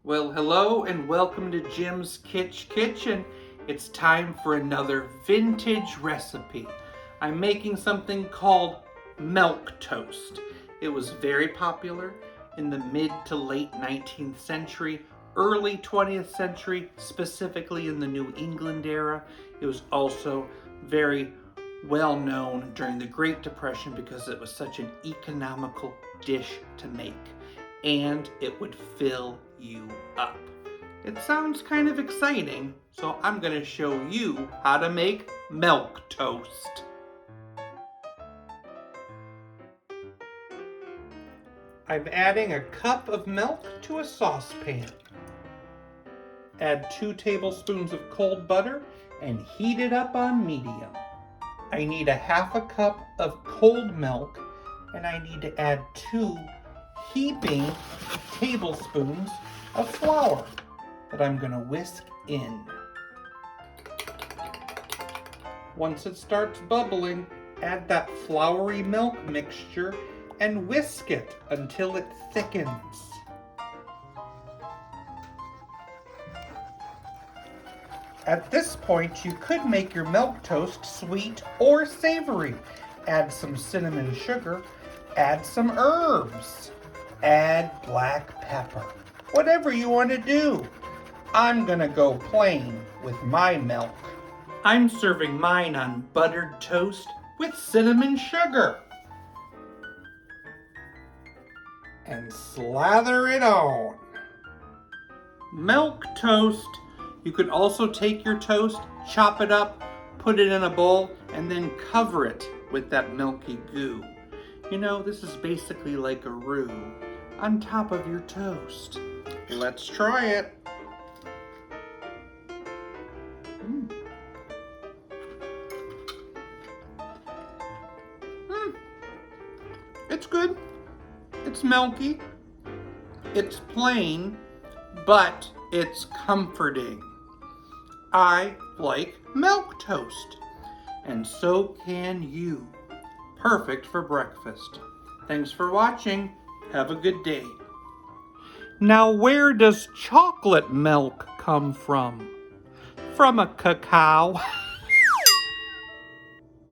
Well, hello and welcome to Jim's Kitchen. It's time for another vintage recipe. I'm making something called milk toast. It was very popular in the mid to late 19th century, early 20th century, specifically in the New England era. It was also very well known during the Great Depression because it was such an economical dish to make, and it would fill you up. It sounds kind of exciting, so I'm going to show you how to make milk toast. I'm adding a cup of milk to a saucepan. Add 2 tablespoons of cold butter and heat it up on medium. I need a half a cup of cold milk, and I need to add 2 heaping tablespoons of flour that I'm going to whisk in. Once it starts bubbling, add that floury milk mixture and whisk it until it thickens. At this point, you could make your milk toast sweet or savory. Add some cinnamon sugar, add some herbs, add black pepper. Whatever you want to do. I'm gonna go plain with my milk. I'm serving mine on buttered toast with cinnamon sugar. And slather it on. Milk toast. You could also take your toast, chop it up, put it in a bowl, and then cover it with that milky goo. You know, this is basically like a roux on top of your toast. Let's try it. It's good. It's milky. It's plain, but it's comforting. I like milk toast, and so can you. Perfect for breakfast. Thanks for watching. Have a good day. Now, where does chocolate milk come from? From a cacao.